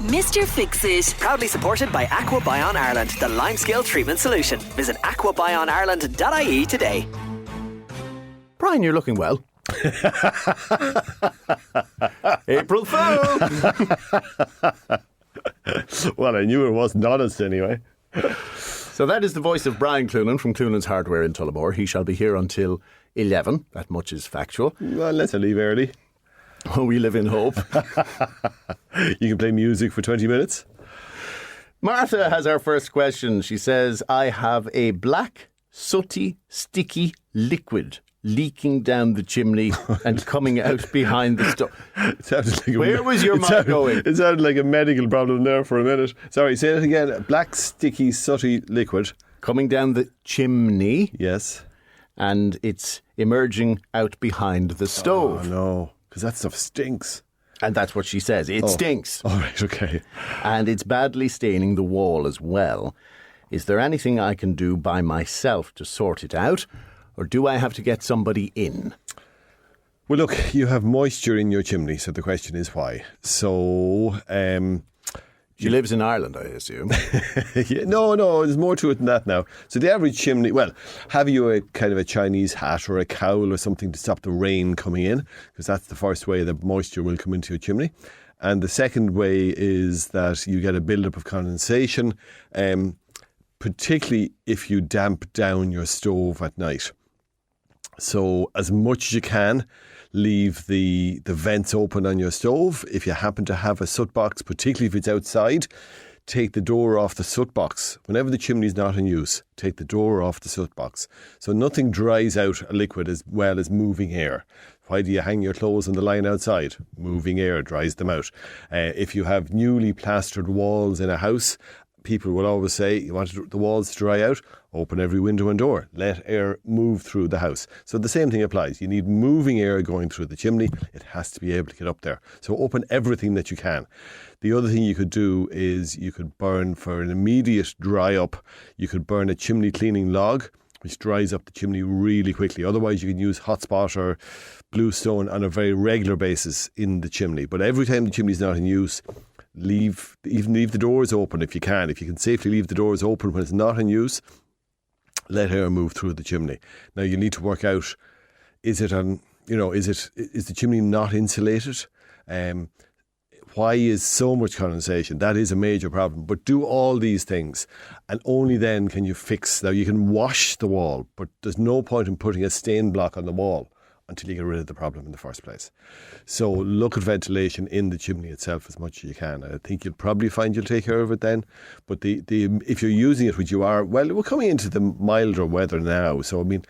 Mr. Fix-It. Proudly supported by AquaBion Ireland, the limescale treatment solution. Visit aquabionireland.ie today. Brian, you're looking well. April Fool! Well, I knew it wasn't honest anyway. So that is the voice of Brian Cloonan from Cloonan's Hardware in Tullamore. He shall be here until 11. That much is factual. Well, unless I leave early. Oh, we live in hope. You can play music for 20 minutes. Martha has our first question. She says, I have a black, sooty, sticky liquid leaking down the chimney and coming out behind the stove. Where was your mind going? It sounded like a medical problem there for a minute. Sorry, say it again. A black, sticky, sooty liquid. Coming down the chimney. Yes. And it's emerging out behind the stove. Oh, no. Because that stuff stinks. And that's what she says. It stinks. All right, okay. And it's badly staining the wall as well. Is there anything I can do by myself to sort it out? Or do I have to get somebody in? Well, look, you have moisture in your chimney, so the question is why. So, she lives in Ireland, I assume. yeah, no, there's more to it than that now. So the average chimney, well, have you a kind of a Chinese hat or a cowl or something to stop the rain coming in? Because that's the first way that moisture will come into your chimney. And the second way is that you get a build-up of condensation, particularly if you damp down your stove at night. So as much as you can, leave the vents open on your stove. If you happen to have a soot box, particularly if it's outside, take the door off the soot box. Whenever the chimney is not in use, take the door off the soot box. So nothing dries out a liquid as well as moving air. Why do you hang your clothes on the line outside? Moving air dries them out. If you have newly plastered walls in a house, people will always say, you want the walls to dry out? Open every window and door. Let air move through the house. So the same thing applies. You need moving air going through the chimney. It has to be able to get up there. So open everything that you can. The other thing you could do is you could burn, for an immediate dry up, you could burn a chimney cleaning log, which dries up the chimney really quickly. Otherwise, you can use hotspot or bluestone on a very regular basis in the chimney. But every time the chimney's not in use, leave the doors open if you can. If you can safely leave the doors open when it's not in use, let air move through the chimney. Now you need to work out, is the chimney not insulated? Why is so much condensation? That is a major problem. But do all these things and only then can you fix. Now you can wash the wall, but there's no point in putting a stain block on the wall until you get rid of the problem in the first place. So look at ventilation in the chimney itself as much as you can. I think you'll probably find you'll take care of it then. But if you're using it, which you are, well, we're coming into the milder weather now. So, I mean,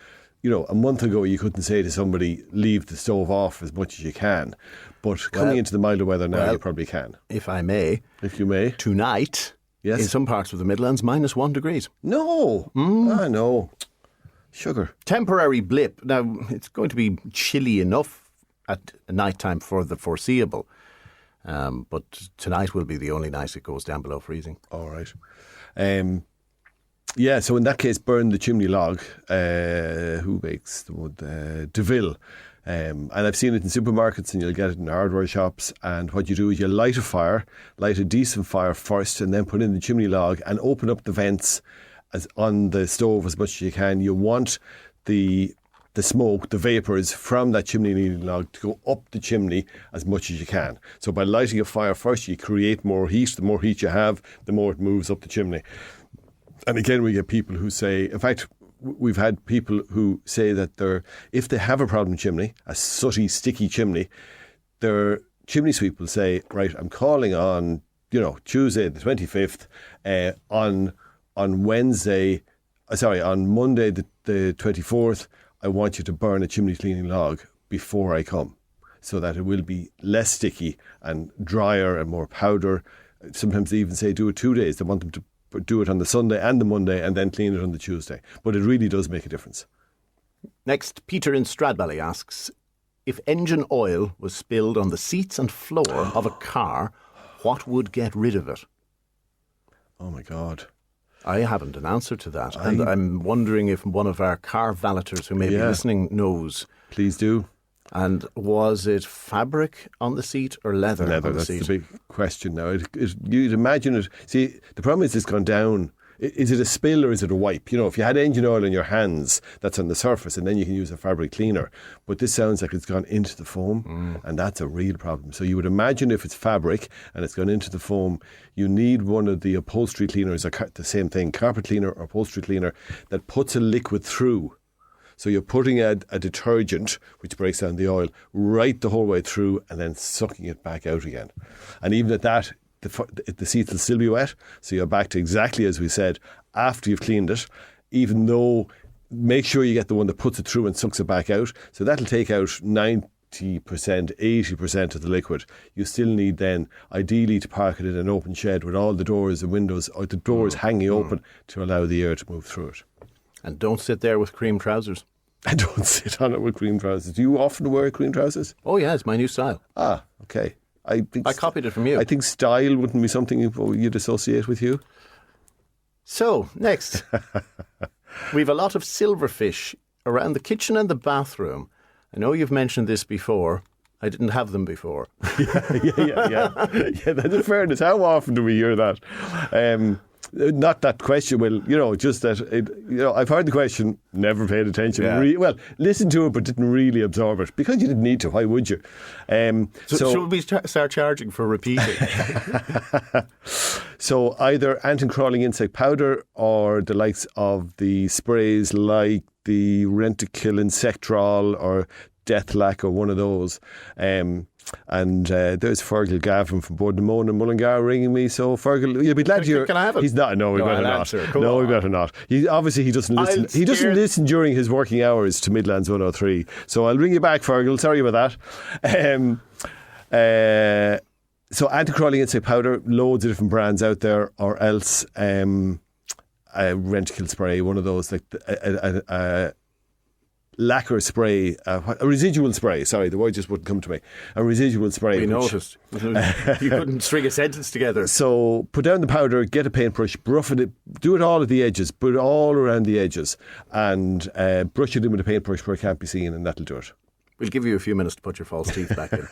a month ago you couldn't say to somebody, leave the stove off as much as you can. But coming into the milder weather now, you probably can. If I may. If you may. Tonight, in some parts of the Midlands, -1 degrees. No. I know. Sugar. Temporary blip. Now, it's going to be chilly enough at night time for the foreseeable. But tonight will be the only night it goes down below freezing. All right. So in that case, burn the chimney log. Who makes the wood? DeVille. And I've seen it in supermarkets and you'll get it in hardware shops. And what you do is you light a decent fire first, and then put in the chimney log and open up the vents on the stove as much as you can. You want the smoke, the vapours from that chimney log to go up the chimney as much as you can. So by lighting a fire first, you create more heat. The more heat you have, the more it moves up the chimney. And again, we get people who say, in fact, we've had people who say that if they have a problem chimney, a sooty, sticky chimney, their chimney sweep will say, right, I'm calling on, Tuesday the 25th, on Monday the 24th, I want you to burn a chimney cleaning log before I come, so that it will be less sticky and drier and more powder. Sometimes they even say do it 2 days. They want them to do it on the Sunday and the Monday and then clean it on the Tuesday. But it really does make a difference. Next, Peter in Stradbally asks, if engine oil was spilled on the seats and floor of a car, what would get rid of it? Oh my God. I haven't an answer to that. And I'm wondering if one of our car valeters who may be listening knows. Please do. And was it fabric on the seat or leather on the That's seat? the big question now. You'd imagine it. See, the problem is it's gone down. Is it a spill or is it a wipe? You know, if you had engine oil in your hands, that's on the surface, and then you can use a fabric cleaner. But this sounds like it's gone into the foam, and that's a real problem. So you would imagine if it's fabric and it's gone into the foam, you need one of the upholstery cleaners, or the same thing, carpet cleaner or upholstery cleaner, that puts a liquid through. So you're putting a detergent, which breaks down the oil, right the whole way through and then sucking it back out again. And even at that, the seats will still be wet. So you're back to exactly as we said, after you've cleaned it, even though make sure you get the one that puts it through and sucks it back out. So that'll take out 90%, 80% of the liquid. You still need then, ideally, to park it in an open shed with all the doors and windows, or the doors hanging open to allow the air to move through it. And don't sit there with cream trousers. And don't sit on it with cream trousers. Do you often wear cream trousers? Oh, yeah, it's my new style. Ah, okay. I copied it from you. I think style wouldn't be something you'd associate with you. So, next. We've a lot of silverfish around the kitchen and the bathroom. I know you've mentioned this before. I didn't have them before. Yeah, that's in fairness. How often do we hear that? Not that question. Well, just that. I've heard the question, never paid attention. Yeah. Listened to it, but didn't really absorb it because you didn't need to. Why would you? So should we start charging for repeating? So either anti-crawling insect powder or the likes of the sprays like the Rent-A-Kill Insectrol or Deathlac or one of those. And there's Fergal Gavin from Bodemone and Mullingar ringing me. So Fergal, you'll be glad to hear. Can I have it? He's not. No, we better not. No, we better not. He doesn't listen. He doesn't listen during his working hours to Midlands 103. So I'll ring you back, Fergal. Sorry about that. So anti-crawling insect powder, loads of different brands out there, or else Rent-A-Kill spray, one of those like lacquer spray, a residual spray. Sorry, the word just wouldn't come to me. A residual spray. We noticed. You couldn't string a sentence together. So put down the powder, get a paintbrush, rough it, do it all at the edges, put it all around the edges, and brush it in with a paintbrush where it can't be seen, and that'll do it. We'll give you a few minutes to put your false teeth back in.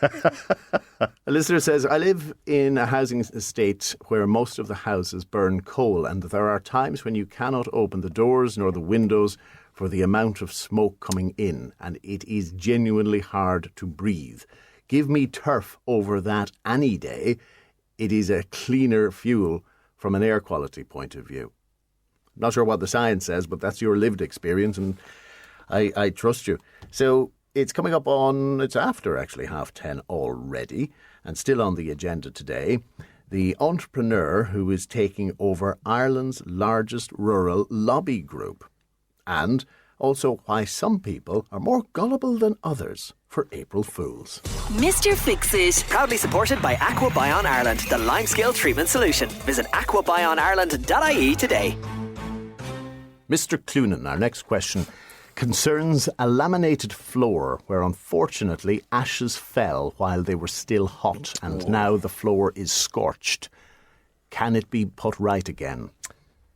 A listener says, I live in a housing estate where most of the houses burn coal, and there are times when you cannot open the doors nor the windows for the amount of smoke coming in, and it is genuinely hard to breathe. Give me turf over that any day. It is a cleaner fuel from an air quality point of view. Not sure what the science says, but that's your lived experience, and I trust you. So it's coming up on, it's after actually 10:30 already, and still on the agenda today, the entrepreneur who is taking over Ireland's largest rural lobby group, and also why some people are more gullible than others for April Fools. Mr. Fix-It. Proudly supported by AquaBion Ireland, the limescale treatment solution. Visit aquabioниreland.ie today. Mr. Cloonan, our next question concerns a laminated floor where unfortunately ashes fell while they were still hot, and now the floor is scorched. Can it be put right again?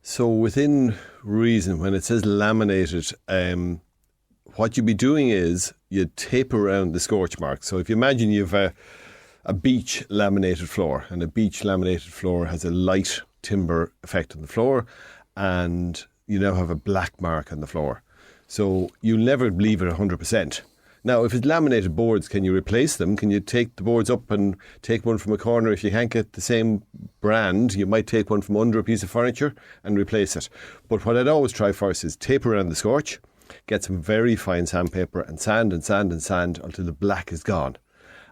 So within reason, when it says laminated, what you'd be doing is you tape around the scorch mark. So if you imagine you've a beech laminated floor, and a beech laminated floor has a light timber effect on the floor, and you now have a black mark on the floor. So you'll never leave it 100%. Now, if it's laminated boards, can you replace them? Can you take the boards up and take one from a corner? If you can't get the same brand, you might take one from under a piece of furniture and replace it. But what I'd always try first is tape around the scorch, get some very fine sandpaper and sand and sand and sand until the black is gone.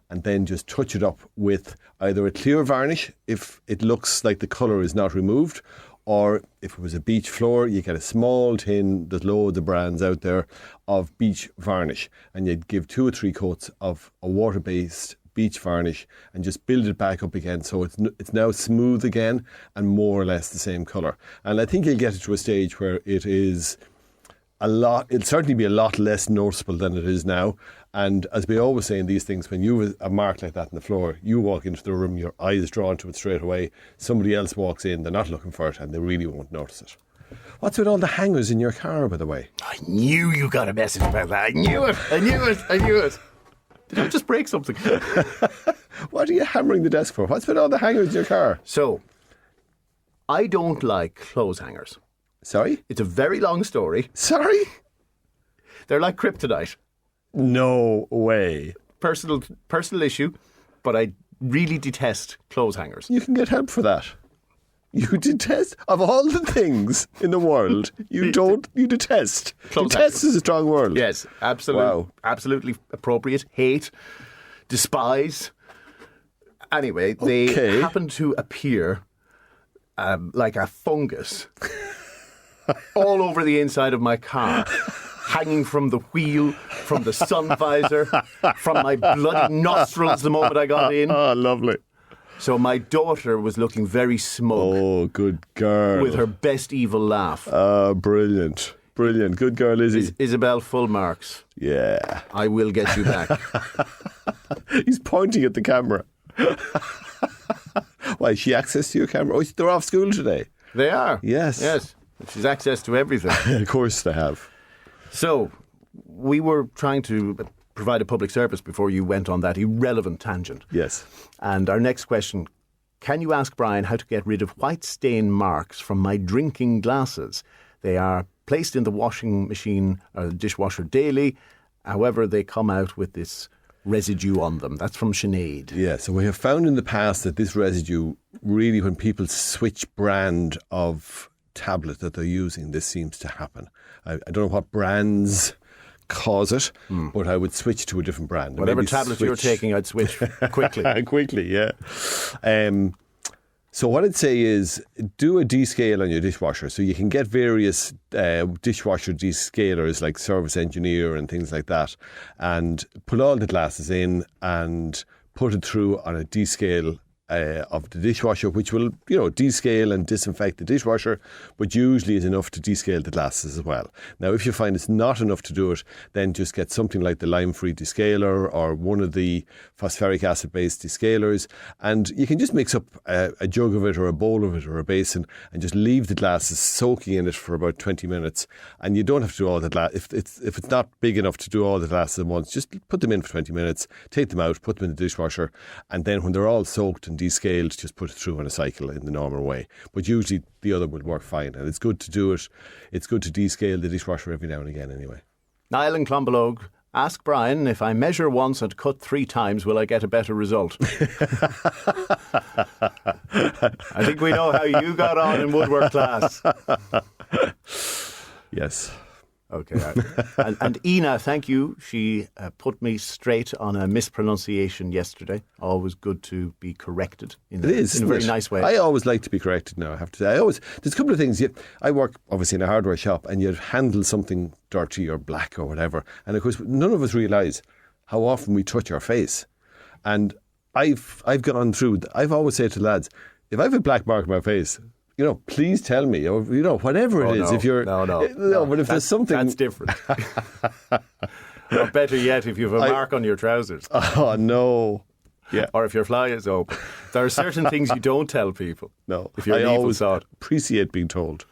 And then just touch it up with either a clear varnish if it looks like the colour is not removed, or if it was a beech floor, you get a small tin, there's loads of brands out there, of beech varnish. And you'd give 2 or 3 coats of a water-based beech varnish and just build it back up again. So it's now smooth again and more or less the same colour. And I think you'll get it to a stage where it is it'll certainly be a lot less noticeable than it is now. And as we always say in these things, when you have a mark like that on the floor, you walk into the room, your eye is drawn to it straight away. Somebody else walks in, they're not looking for it, and they really won't notice it. What's with all the hangers in your car, by the way? I knew you got a message about that. I knew it. Did I just break something? What are you hammering the desk for? What's with all the hangers in your car? So, I don't like clothes hangers. Sorry? It's a very long story. Sorry? They're like kryptonite. No way. Personal issue, but I really detest clothes hangers. You can get help for that. You detest, of all the things in the world, you detest. Clothes Detest hangers. is a strong word. Yes, Wow. absolutely appropriate. Hate, despise. Anyway, they happen to appear like a fungus all over the inside of my car, hanging from the wheel, from the sun visor, from my bloody nostrils the moment I got in. Oh, lovely. So my daughter was looking very smug Oh, good girl. with her best evil laugh. Brilliant. Brilliant. Good girl, Izzy. Isabel, full marks. Yeah. I will get you back. He's pointing at the camera. Why, is she access to your camera? Oh, they're off school today. They are. Yes. Yes. She's access to everything. Of course they have. So, we were trying to provide a public service before you went on that irrelevant tangent. Yes. And our next question, can you ask Brian how to get rid of white stain marks from my drinking glasses? They are placed in the washing machine or the dishwasher daily. However, they come out with this residue on them. That's from Sinead. Yeah, so we have found in the past that this residue, really when people switch brand of tablet that they're using, this seems to happen. I don't know what brands cause it, but I would switch to a different brand. Whatever tablet you're taking, I'd switch quickly. Quickly, yeah. So what I'd say is do a descale on your dishwasher. So you can get various dishwasher descalers like Service Engineer and things like that, and put all the glasses in and put it through on a descale of the dishwasher, which will, descale and disinfect the dishwasher, but usually is enough to descale the glasses as well. Now, if you find it's not enough to do it, then just get something like the lime-free descaler or one of the phosphoric acid-based descalers, and you can just mix up a jug of it or a bowl of it or a basin and just leave the glasses soaking in it for about 20 minutes. And you don't have to do all the glasses. If it's not big enough to do all the glasses at once, just put them in for 20 minutes, take them out, put them in the dishwasher, and then when they're all soaked and descaled, just put it through on a cycle in the normal way. But usually the other will work fine, and it's good to do it. It's good to descale the dishwasher every now and again anyway. Niall in Clonbelogue, ask Brian, if I measure once and cut 3 times, will I get a better result? I think we know how you got on in woodwork class. Yes. Okay. And Ina, thank you. She put me straight on a mispronunciation yesterday. Always good to be corrected in a very nice way. I always like to be corrected now, I have to say. There's a couple of things. I work obviously in a hardware shop, and you handle something dirty or black or whatever. And of course, none of us realise how often we touch our face. And I've gone through, I've always said to lads, if I have a black mark on my face, please tell me, or, whatever it is. No, if you're, no, but if there's something. That's different. Or better yet, if you have a mark on your trousers. Oh, no. Yeah. Or if your fly is open. There are certain things you don't tell people. No. If you're an evil sod. Appreciate being told.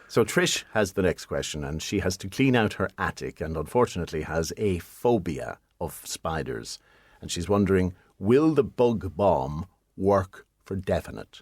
So Trish has the next question, and she has to clean out her attic and unfortunately has a phobia of spiders. And she's wondering, will the bug bomb work for definite?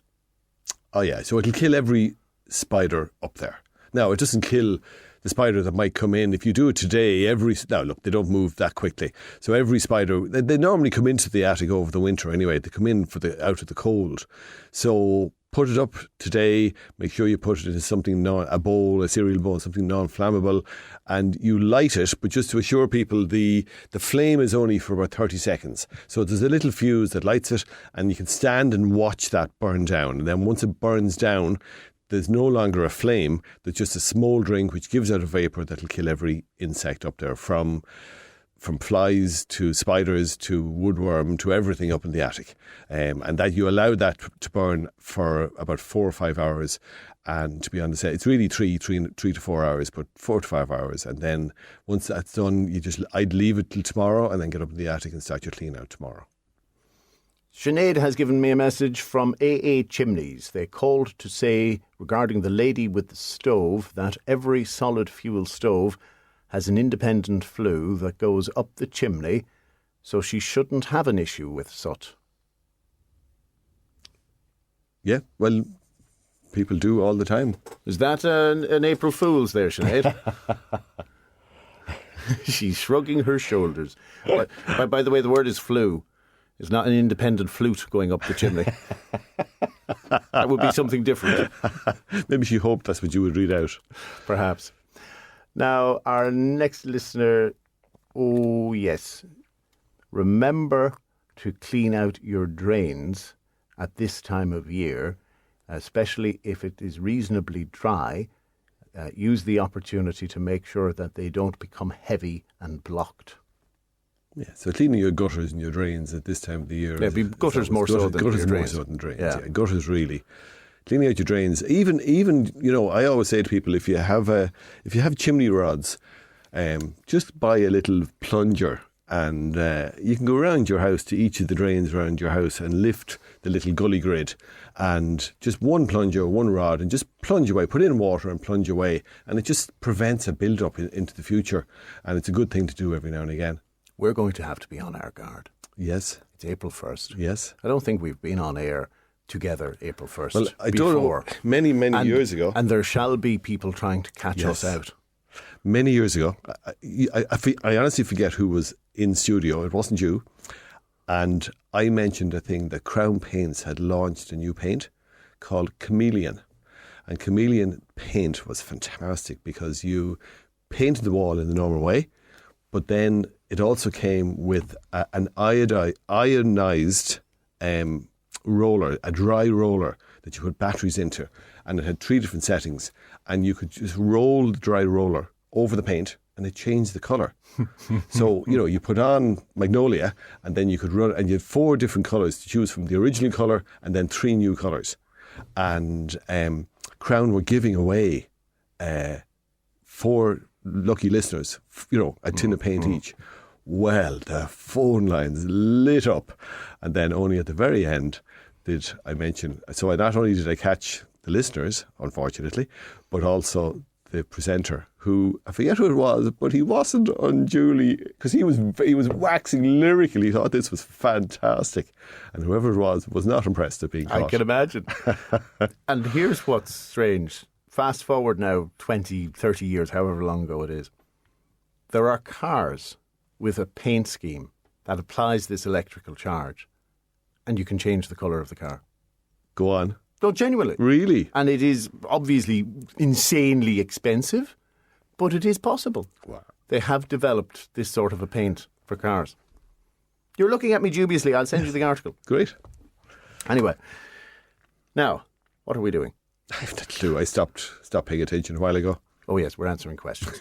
Oh, yeah. So it'll kill every spider up there. Now, it doesn't kill the spider that might come in. If you do it today, now, look, they don't move that quickly. So every spider, they normally come into the attic over the winter anyway. They come in out of the cold. So put it up today. Make sure you put it into something, a bowl, a cereal bowl, something non-flammable, and you light it. But just to assure people, the flame is only for about 30 seconds. So there's a little fuse that lights it, and you can stand and watch that burn down. And then once it burns down, there's no longer a flame. There's just a smouldering which gives out a vapour that'll kill every insect up there, from flies to spiders to woodworm to everything up in the attic. And that you allow that to burn for about 4 or 5 hours. And to be honest, it's really 3 to 4 hours, but 4 to 5 hours. And then once that's done, I'd leave it till tomorrow and then get up in the attic and start your clean out tomorrow. Sinead has given me a message from AA Chimneys. They called to say, regarding the lady with the stove, that every solid fuel stove has an independent flue that goes up the chimney so she shouldn't have an issue with soot. Yeah, well, people do all the time. Is that an April Fool's there, Sinead? She's shrugging her shoulders. By the way, the word is flue. It's not an independent flute going up the chimney. That would be something different. Maybe she hoped that's what you would read out. Perhaps. Now, our next listener, oh yes, remember to clean out your drains at this time of year, especially if it is reasonably dry. Use the opportunity to make sure that they don't become heavy and blocked. Yeah, so cleaning your gutters and your drains at this time of the year. Yeah, gutters more so than gutters your more drains. so than drains. Yeah. Yeah, gutters really. Cleaning out your drains. Even I always say to people, if you have chimney rods, just buy a little plunger. And you can go around your house to each of the drains around your house and lift the little gully grid, and just one plunger, one rod, and just plunge away. Put in water and plunge away, and it just prevents a build-up into the future. And it's a good thing to do every now and again. We're going to have to be on our guard. Yes. It's April 1st. Yes. I don't think we've been on air together April 1st. Well, I before. don't know. Many years ago. And there shall be people trying to catch Yes. us out. Many years ago, I honestly forget who was in studio. It wasn't you. And I mentioned a thing that Crown Paints had launched a new paint called Chameleon. And Chameleon paint was fantastic because you painted the wall in the normal way, but then it also came with an ionized roller, a dry roller that you put batteries into. And it had 3 different settings. And you could just roll the dry roller over the paint and it changed the colour. So, you put on Magnolia and then you could run, and you had 4 different colours to choose from, the original colour and then 3 new colours. And Crown were giving away 4 lucky listeners, a tin of paint each. Well, the phone lines lit up. And then only at the very end did I mention, so not only did I catch the listeners, unfortunately, but also the presenter, who, I forget who it was, but he wasn't unduly, because he was waxing lyrical. He thought this was fantastic. And whoever it was not impressed at being caught. I can imagine. And here's what's strange. Fast forward now 20, 30 years, however long ago it is. There are cars with a paint scheme that applies this electrical charge, and you can change the colour of the car. Go on. No, genuinely. Really? And it is obviously insanely expensive, but it is possible. Wow. They have developed this sort of a paint for cars. You're looking at me dubiously. I'll send you the article. Great. Anyway, now, what are we doing? I have no clue. I stopped paying attention a while ago. Oh, yes, we're answering questions.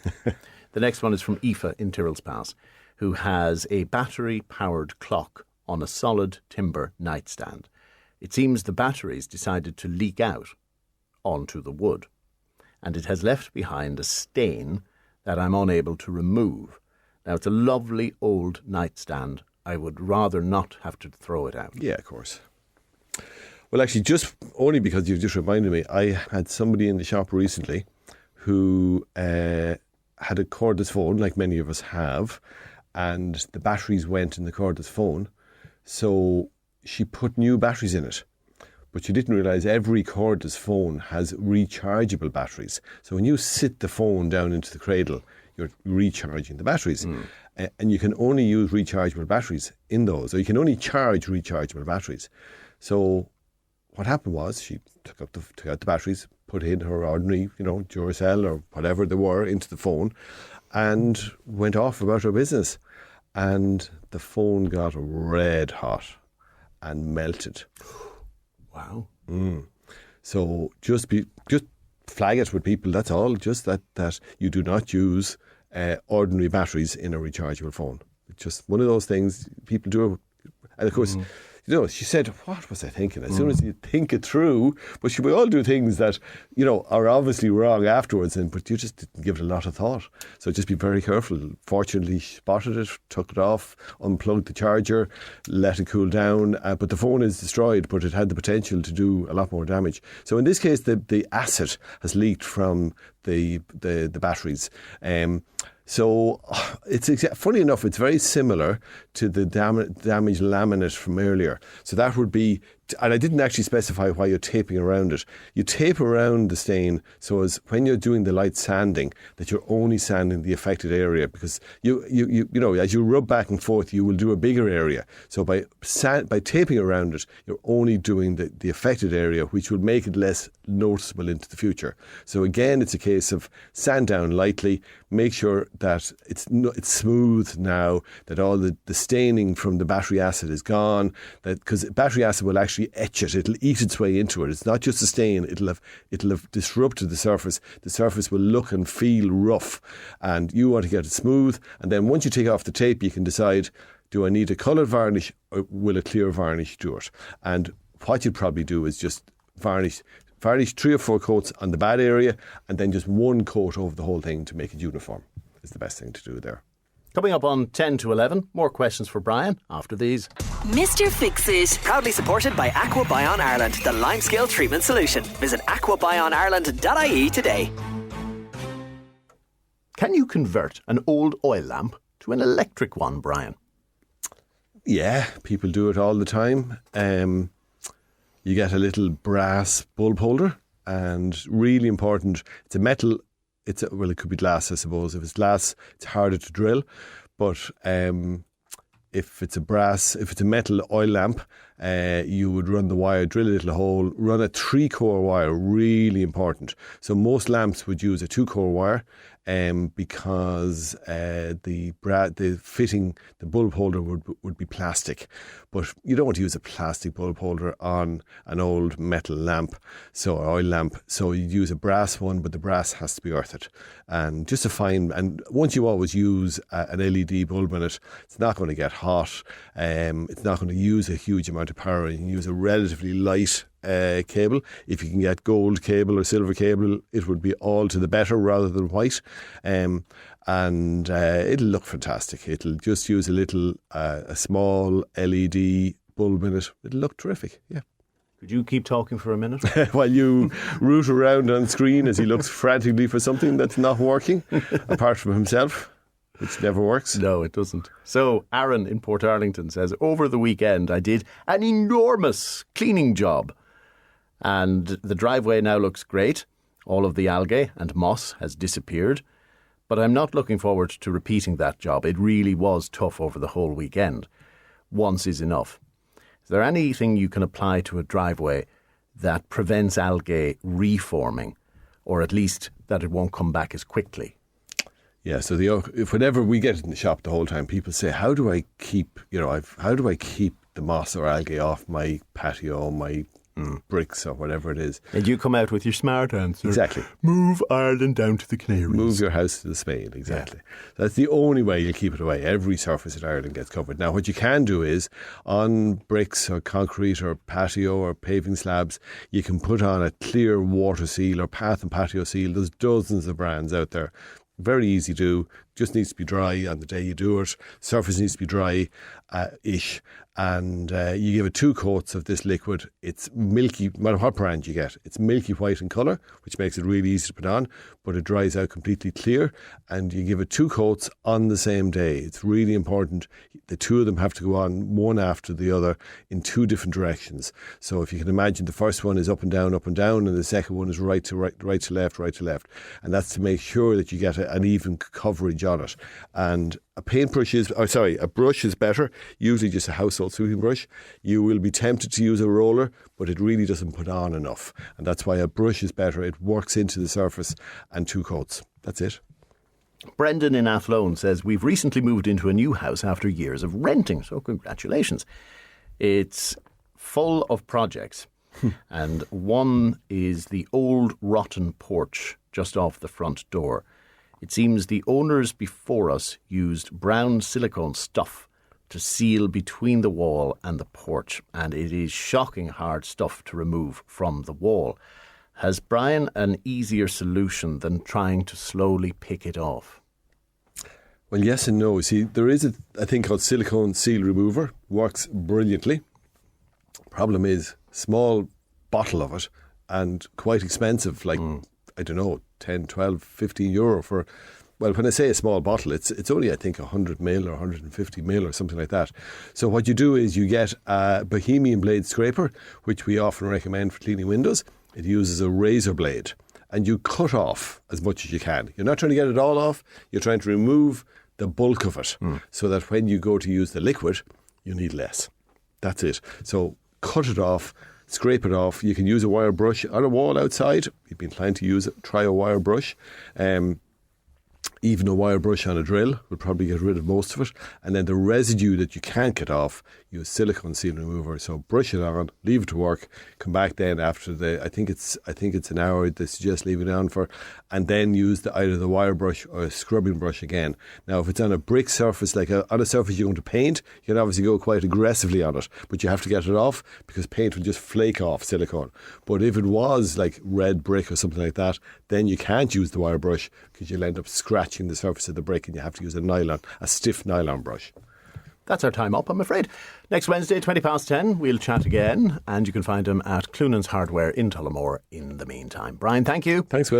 The next one is from Aoife in Tyrrell's Pass, who has a battery-powered clock on a solid timber nightstand. It seems the batteries decided to leak out onto the wood, and it has left behind a stain that I'm unable to remove. Now, it's a lovely old nightstand. I would rather not have to throw it out. Yeah, of course. Well, actually, just only because you've just reminded me, I had somebody in the shop recently who had a cordless phone, like many of us have, and the batteries went in the cordless phone. So she put new batteries in it, but she didn't realise every cordless phone has rechargeable batteries. So when you sit the phone down into the cradle, you're recharging the batteries. And you can only use rechargeable batteries in those, or you can only charge rechargeable batteries. So what happened was she took out the batteries, put in her ordinary, Duracell or whatever they were into the phone, and went off about her business. And the phone got red hot and melted. Wow. So just flag it with people, that's all. Just that you do not use ordinary batteries in a rechargeable phone. It's just one of those things people do. And of course, she said, what was I thinking? As soon as you think it through, but we all do things that, are obviously wrong afterwards, but you just didn't give it a lot of thought. So just be very careful. Fortunately, she spotted it, took it off, unplugged the charger, let it cool down. But the phone is destroyed, but it had the potential to do a lot more damage. So in this case, the acid has leaked from the batteries. So funny enough, it's very similar to the damaged laminate from earlier. So that would be, and I didn't actually specify why you're taping around it. You tape around the stain so as when you're doing the light sanding, that you're only sanding the affected area, because you know, as you rub back and forth, you will do a bigger area. So by taping around it, you're only doing the affected area, which will make it less noticeable into the future. So again, it's a case of sand down lightly, make sure that it's smooth now, that all the staining from the battery acid is gone, that because battery acid will actually etch it, it'll eat its way into it. It's not just a stain, it'll have disrupted the surface. The surface will look and feel rough, and you want to get it smooth. And then once you take off the tape, you can decide, do I need a coloured varnish or will a clear varnish do it? And what you'd probably do is just varnish 3 or 4 coats on the bad area, and then just 1 coat over the whole thing to make it uniform. Is the best thing to do there. Coming up on 10 to 11, more questions for Brian after these. Mr. Fix-It. Proudly supported by AquaBion Ireland, the limescale treatment solution. Visit aquabioниreland.ie today. Can you convert an old oil lamp to an electric one, Brian? Yeah, people do it all the time. You get a little brass bulb holder, and really important, it's a metal, it could be glass, I suppose. If it's glass, it's harder to drill, but if it's a metal oil lamp, you would run the wire, drill a little hole, run a 3-core wire, really important. So most lamps would use a 2-core wire, because the fitting, the bulb holder would be plastic. But you don't want to use a plastic bulb holder on an old metal lamp, or oil lamp. So you'd use a brass one, but the brass has to be earthed. And just a fine, and once you always use an LED bulb in it, it's not going to get hot. It's not going to use a huge amount of power. You can use a relatively light cable. If you can get gold cable or silver cable, it would be all to the better rather than white. And it'll look fantastic. It'll just use a small LED bulb in it. It'll look terrific, yeah. Could you keep talking for a minute? While you root around on screen as he looks frantically for something that's not working, apart from himself, which never works. No, it doesn't. So, Aaron in Port Arlington says, over the weekend I did an enormous cleaning job, and the driveway now looks great. All of the algae and moss has disappeared, but I'm not looking forward to repeating that job. It really was tough over the whole weekend. Once is enough. Is there anything you can apply to a driveway that prevents algae reforming, or at least that it won't come back as quickly? Yeah, so whenever we get in the shop the whole time, people say, how do I keep the moss or algae off my patio, my bricks or whatever it is? And you come out with your smart answer. Exactly. Move Ireland down to the Canaries. Move your house to the Spain, exactly. Yeah. That's the only way you'll keep it away. Every surface in Ireland gets covered. Now, what you can do is, on bricks or concrete or patio or paving slabs, you can put on a clear water seal or path and patio seal. There's dozens of brands out there. Very easy to do. Just needs to be dry on the day you do it. Surface needs to be dry-ish. And you give it 2 coats of this liquid. It's milky, no matter what brand you get. It's milky white in colour, which makes it really easy to put on, but it dries out completely clear. And you give it 2 coats on the same day. It's really important. The 2 of them have to go on one after the other in 2 different directions. So if you can imagine, the first one is up and down, and the second one is right to left, right to left. And that's to make sure that you get an even coverage on it. And a brush is better, usually just a household sweeping brush. You will be tempted to use a roller, but it really doesn't put on enough. And that's why a brush is better. It works into the surface, and 2 coats. That's it. Brendan in Athlone says, we've recently moved into a new house after years of renting, so congratulations. It's full of projects, and one is the old rotten porch just off the front door. It seems the owners before us used brown silicone stuff to seal between the wall and the porch, and it is shocking hard stuff to remove from the wall. Has Brian an easier solution than trying to slowly pick it off? Well, yes and no. See, there is a thing called silicone seal remover. Works brilliantly. Problem is, small bottle of it and quite expensive, I don't know, 10, 12, 15 euro for well, when I say a small bottle, it's only, I think, 100 ml or 150 ml or something like that. So what you do is you get a Bohemian blade scraper, which we often recommend for cleaning windows. It uses a razor blade, and you cut off as much as you can. You're not trying to get it all off. You're trying to remove the bulk of it so that when you go to use the liquid, you need less. That's it. So cut it off, scrape it off. You can use a wire brush on a wall outside. You'd be inclined to use it. Try a wire brush. Even a wire brush on a drill will probably get rid of most of it. And then the residue that you can't get off, use silicone seal remover. So brush it on, leave it to work, come back then after I think it's an hour they suggest leaving it on for, and then use either the wire brush or a scrubbing brush again. Now, if it's on a brick surface, on a surface you're going to paint, you can obviously go quite aggressively on it, but you have to get it off because paint will just flake off silicone. But if it was like red brick or something like that, then you can't use the wire brush because you'll end up scratching the surface of the brick, and you have to use a stiff nylon brush. That's our time up, I'm afraid. Next Wednesday, 10:20, we'll chat again, and you can find him at Cloonan's Hardware in Tullamore in the meantime. Brian, thank you. Thanks, Will.